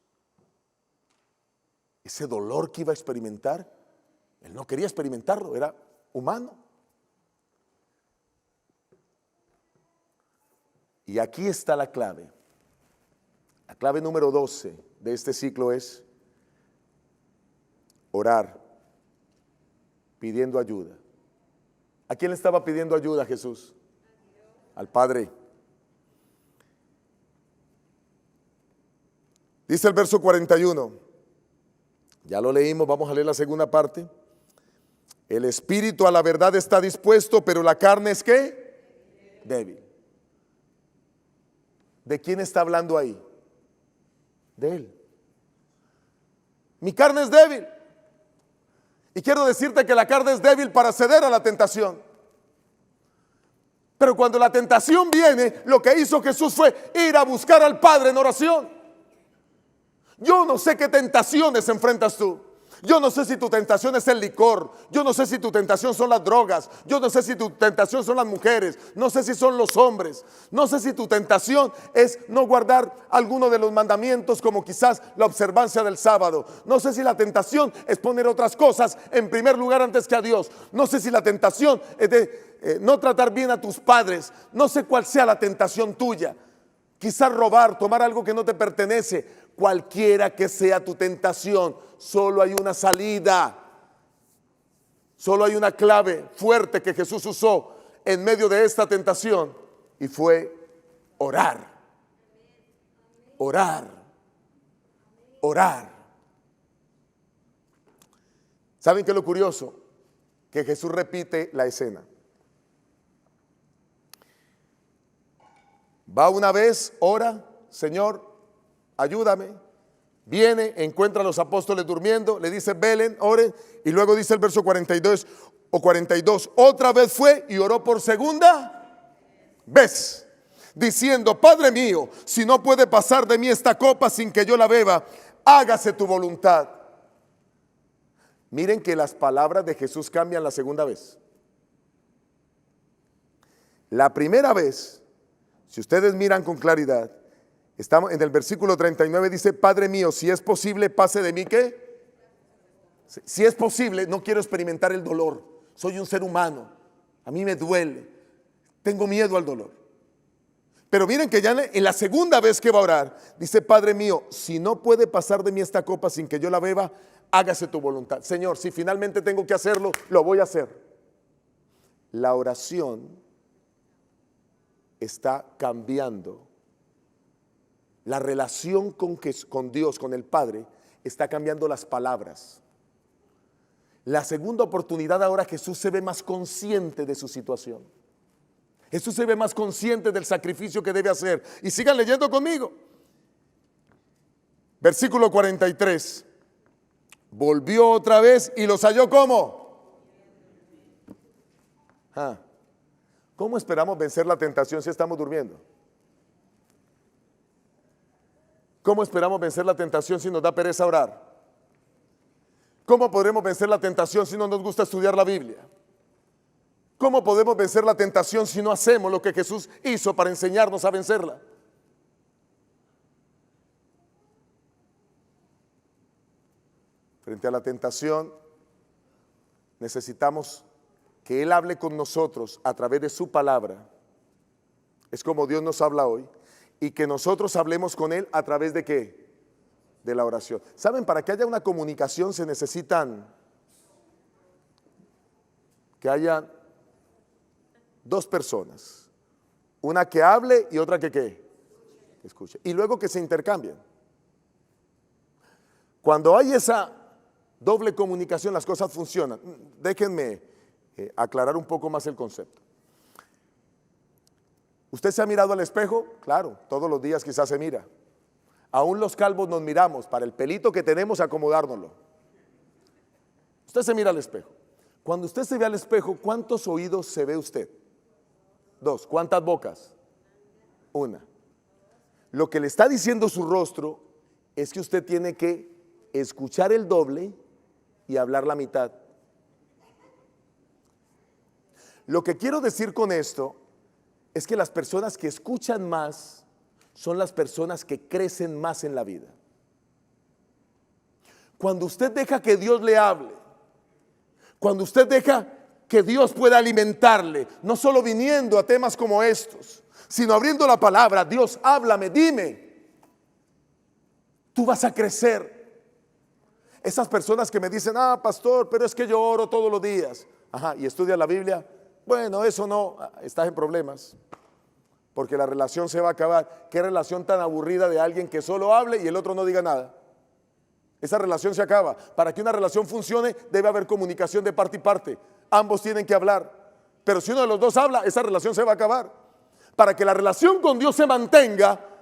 Ese dolor que iba a experimentar, Él no quería experimentarlo, era humano. Y aquí está la clave. La clave número 12 de este ciclo es orar, pidiendo ayuda. ¿A quién le estaba pidiendo ayuda Jesús? Al Padre. Dice el verso 41. Ya lo leímos, vamos a leer la segunda parte. El espíritu a la verdad está dispuesto, pero la carne es ¿qué? Débil. ¿De quién está hablando ahí? De Él. Mi carne es débil. Y quiero decirte que la carne es débil para ceder a la tentación. Pero cuando la tentación viene, lo que hizo Jesús fue ir a buscar al Padre en oración. Yo no sé qué tentaciones enfrentas tú. Yo no sé si tu tentación es el licor. Yo no sé si tu tentación son las drogas. Yo no sé si tu tentación son las mujeres. No sé si son los hombres. No sé si tu tentación es no guardar alguno de los mandamientos, como quizás la observancia del sábado. No sé si la tentación es poner otras cosas en primer lugar antes que a Dios. No sé si la tentación es de no tratar bien a tus padres. No sé cuál sea la tentación tuya. Quizás robar, tomar algo que no te pertenece. Cualquiera que sea tu tentación, solo hay una salida. Solo hay una clave fuerte que Jesús usó en medio de esta tentación, y fue orar. Orar. Orar. ¿Saben qué es lo curioso? Que Jesús repite la escena. Va una vez, ora, Señor, ayúdame. Viene, encuentra a los apóstoles durmiendo, le dice velen, oren, y luego dice el verso 42 o 42, otra vez fue y oró por segunda vez, diciendo, Padre mío, si no puede pasar de mí esta copa sin que yo la beba, hágase tu voluntad. Miren que las palabras de Jesús cambian la segunda vez. La primera vez, si ustedes miran con claridad, estamos en el versículo 39, dice, Padre mío, si es posible, pase de mí, ¿qué? Si es posible, no quiero experimentar el dolor. Soy un ser humano. A mí me duele. Tengo miedo al dolor. Pero miren que ya en la segunda vez que va a orar, dice, Padre mío, si no puede pasar de mí esta copa sin que yo la beba, hágase tu voluntad. Señor, si finalmente tengo que hacerlo, lo voy a hacer. La oración está cambiando. La relación con Dios, con el Padre, está cambiando las palabras. La segunda oportunidad, ahora Jesús se ve más consciente de su situación. Jesús se ve más consciente del sacrificio que debe hacer. Y sigan leyendo conmigo. Versículo 43. Volvió otra vez y los halló ¿cómo? ¿Cómo esperamos vencer la tentación si estamos durmiendo? ¿Cómo esperamos vencer la tentación si nos da pereza orar? ¿Cómo podremos vencer la tentación si no nos gusta estudiar la Biblia? ¿Cómo podemos vencer la tentación si no hacemos lo que Jesús hizo para enseñarnos a vencerla? Frente a la tentación, necesitamos que Él hable con nosotros a través de su palabra. Es como Dios nos habla hoy. Y que nosotros hablemos con Él a través de ¿qué? De la oración. ¿Saben? Para que haya una comunicación se necesitan que haya dos personas. Una que hable y otra que ¿qué? Que escuche. Y luego que se intercambien. Cuando hay esa doble comunicación, las cosas funcionan. Déjenme aclarar un poco más el concepto. ¿Usted se ha mirado al espejo? Claro, todos los días quizás se mira. Aún los calvos nos miramos para el pelito que tenemos acomodárnoslo. Usted se mira al espejo. Cuando usted se ve al espejo, ¿cuántos oídos se ve usted? 2. ¿Cuántas bocas? 1. Lo que le está diciendo su rostro es que usted tiene que escuchar el doble y hablar la mitad. Lo que quiero decir con esto es que las personas que escuchan más son las personas que crecen más en la vida. Cuando usted deja que Dios le hable, cuando usted deja que Dios pueda alimentarle, no solo viniendo a temas como estos, sino abriendo la palabra, Dios, háblame, dime, tú vas a crecer. Esas personas que me dicen, pastor, pero es que yo oro todos los días. ¿Y estudia la Biblia? Bueno, eso no, estás en problemas, porque la relación se va a acabar. ¿Qué relación tan aburrida de alguien que solo hable y el otro no diga nada? Esa relación se acaba. Para que una relación funcione debe haber comunicación de parte y parte. Ambos tienen que hablar, pero si uno de los dos habla, esa relación se va a acabar. Para que la relación con Dios se mantenga,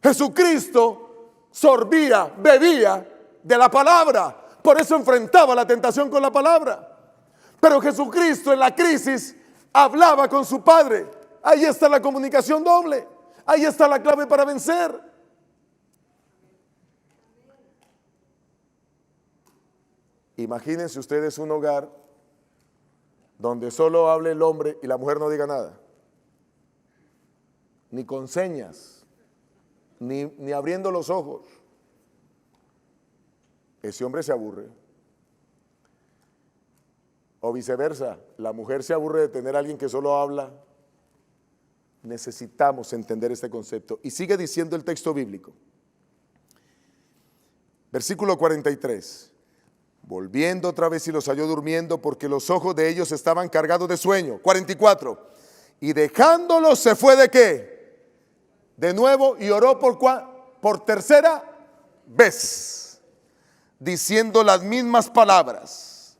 Jesucristo sorbía, bebía de la palabra. Por eso enfrentaba la tentación con la palabra. Pero Jesucristo en la crisis hablaba con su Padre. Ahí está la comunicación doble. Ahí está la clave para vencer. Imagínense ustedes un hogar donde solo hable el hombre y la mujer no diga nada. Ni con señas, ni abriendo los ojos. Ese hombre se aburre. O viceversa, la mujer se aburre de tener a alguien que solo habla. Necesitamos entender este concepto. Y sigue diciendo el texto bíblico. Versículo 43. Volviendo otra vez y los halló durmiendo porque los ojos de ellos estaban cargados de sueño. 44. Y dejándolos se fue ¿de qué? De nuevo y oró por tercera vez, diciendo las mismas palabras.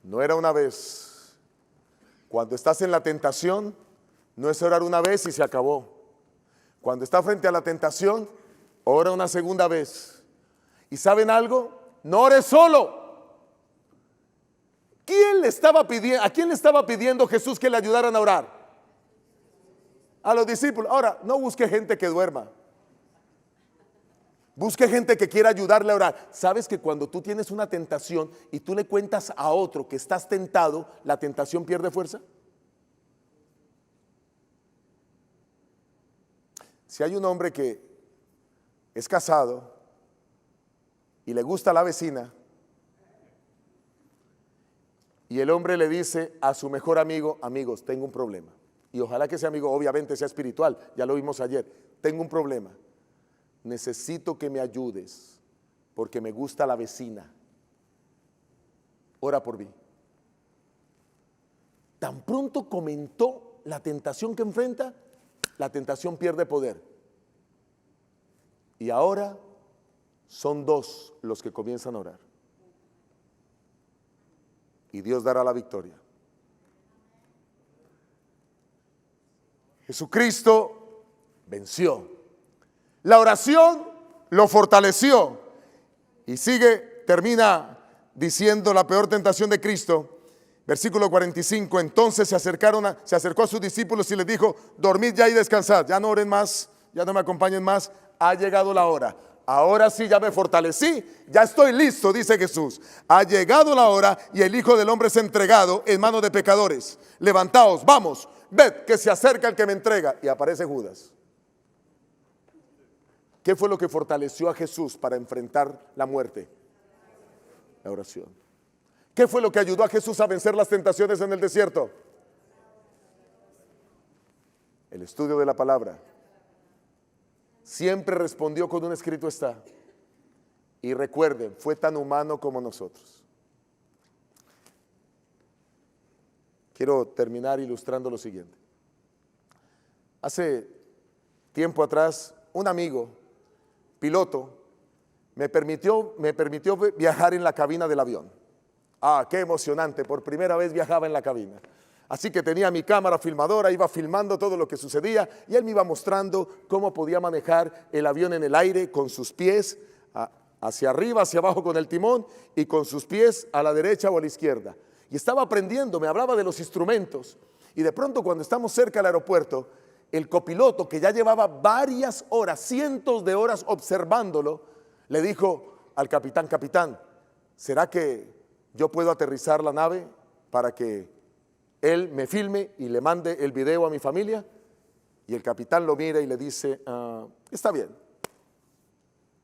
No era una vez. Cuando estás en la tentación, no es orar una vez y se acabó. Cuando estás frente a la tentación, ora una segunda vez. ¿Y saben algo? No ores solo. ¿A quién le estaba pidiendo Jesús que le ayudaran a orar? A los discípulos. Ahora, no busque gente que duerma. Busque gente que quiera ayudarle a orar. ¿Sabes que cuando tú tienes una tentación y tú le cuentas a otro que estás tentado, la tentación pierde fuerza? Si hay un hombre que es casado y le gusta a la vecina, y el hombre le dice a su mejor amigo: amigos, tengo un problema. Y ojalá que ese amigo obviamente sea espiritual, ya lo vimos ayer. Tengo un problema. Necesito que me ayudes porque me gusta la vecina. Ora por mí. Tan pronto comentó la tentación que enfrenta, la tentación pierde poder. Y ahora son dos los que comienzan a orar. Y Dios dará la victoria. Jesucristo venció. La oración lo fortaleció. Y termina diciendo la peor tentación de Cristo. Versículo 45, entonces se acercó a sus discípulos y les dijo: dormid ya y descansad, ya no oren más, ya no me acompañen más, ha llegado la hora. Ahora sí ya me fortalecí, ya estoy listo, dice Jesús. Ha llegado la hora y el Hijo del Hombre es entregado en manos de pecadores. Levantaos, vamos, ved que se acerca el que me entrega. Y aparece Judas. ¿Qué fue lo que fortaleció a Jesús para enfrentar la muerte? La oración. ¿Qué fue lo que ayudó a Jesús a vencer las tentaciones en el desierto? El estudio de la palabra. Siempre respondió con un escrito está. Y recuerden, fue tan humano como nosotros. Quiero terminar ilustrando lo siguiente. Hace tiempo atrás, un amigo, piloto, me permitió viajar en la cabina del avión. Ah, qué emocionante, por primera vez viajaba en la cabina. Así que tenía mi cámara filmadora, iba filmando todo lo que sucedía y él me iba mostrando cómo podía manejar el avión en el aire con sus pies hacia arriba, hacia abajo con el timón y con sus pies a la derecha o a la izquierda. Y estaba aprendiendo, me hablaba de los instrumentos y de pronto cuando estamos cerca del aeropuerto, el copiloto que ya llevaba varias horas, cientos de horas observándolo, le dijo al capitán: capitán, ¿será que yo puedo aterrizar la nave para que él me filme y le mande el video a mi familia? Y el capitán lo mira y le dice: está bien,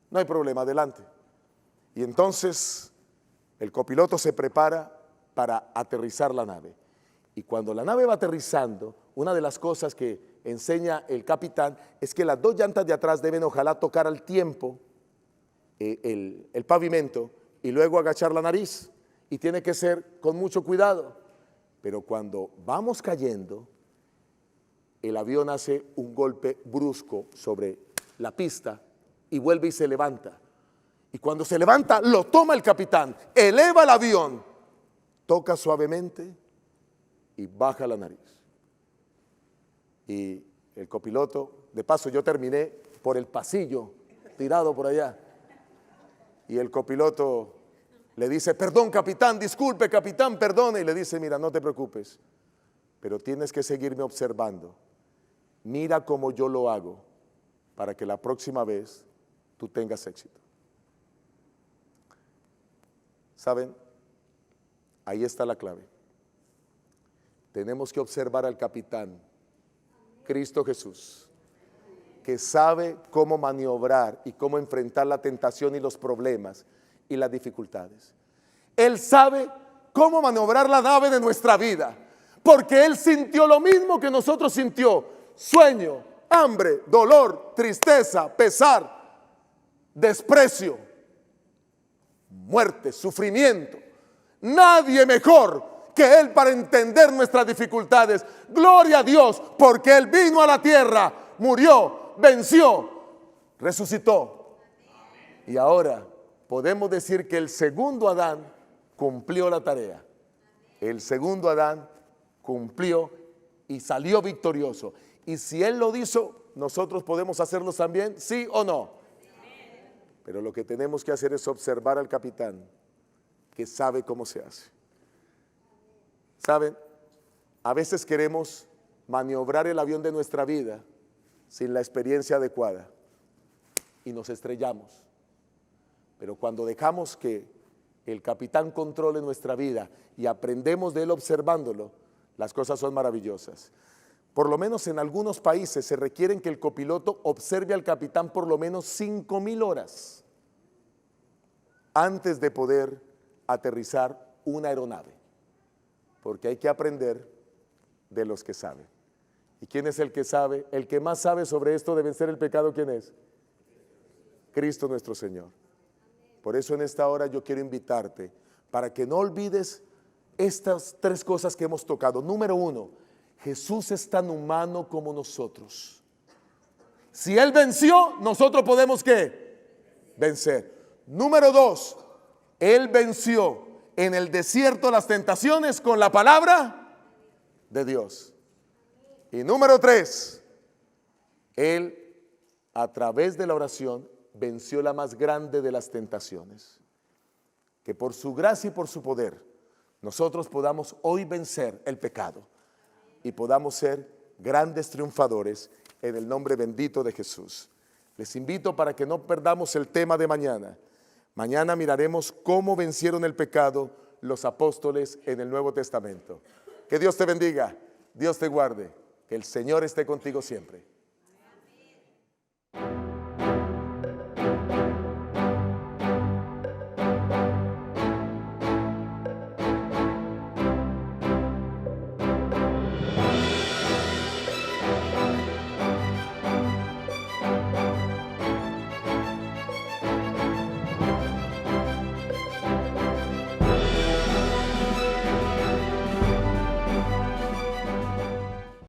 no hay problema, adelante. Y entonces el copiloto se prepara para aterrizar la nave. Y cuando la nave va aterrizando, una de las cosas que enseña el capitán es que las dos llantas de atrás deben ojalá tocar al tiempo el pavimento y luego agachar la nariz. Y tiene que ser con mucho cuidado. Pero cuando vamos cayendo, el avión hace un golpe brusco sobre la pista y vuelve y se levanta. Y cuando se levanta, lo toma el capitán, eleva el avión, toca suavemente y baja la nariz. Y el copiloto, de paso yo terminé por el pasillo, tirado por allá. Y el copiloto le dice, perdón capitán, disculpe capitán, perdone. Y le dice, mira, no te preocupes, pero tienes que seguirme observando. Mira cómo yo lo hago para que la próxima vez tú tengas éxito. ¿Saben? Ahí está la clave. Tenemos que observar al capitán, Cristo Jesús, que sabe cómo maniobrar y cómo enfrentar la tentación y los problemas y las dificultades. Él sabe cómo maniobrar la nave de nuestra vida, porque Él sintió lo mismo que nosotros sintió: sueño, hambre, dolor, tristeza, pesar, desprecio, muerte, sufrimiento. Nadie mejor que Él para entender nuestras dificultades. Gloria a Dios, porque Él vino a la tierra, murió, venció, resucitó. Y ahora podemos decir que el segundo Adán cumplió la tarea. El segundo Adán cumplió y salió victorioso. Y si Él lo hizo, nosotros podemos hacerlo también, ¿sí o no? Pero lo que tenemos que hacer es observar al capitán, que sabe cómo se hace. ¿Saben? A veces queremos maniobrar el avión de nuestra vida sin la experiencia adecuada y nos estrellamos. Pero cuando dejamos que el capitán controle nuestra vida y aprendemos de él observándolo, las cosas son maravillosas. Por lo menos en algunos países se requieren que el copiloto observe al capitán por lo menos 5,000 horas antes de poder aterrizar una aeronave, porque hay que aprender de los que saben. ¿Y quién es el que sabe? El que más sabe sobre esto de vencer el pecado, ¿quién es? Cristo nuestro Señor. Por eso en esta hora yo quiero invitarte para que no olvides estas 3 cosas que hemos tocado. Número 1, Jesús es tan humano como nosotros. Si Él venció, nosotros podemos ¿qué? Vencer. Número 2, Él venció en el desierto las tentaciones con la palabra de Dios. Y número 3, Él a través de la oración venció la más grande de las tentaciones. Que por su gracia y por su poder nosotros podamos hoy vencer el pecado y podamos ser grandes triunfadores en el nombre bendito de Jesús. Les invito para que no perdamos el tema de mañana. Mañana miraremos cómo vencieron el pecado los apóstoles en el Nuevo Testamento. Que Dios te bendiga, Dios te guarde, que el Señor esté contigo siempre.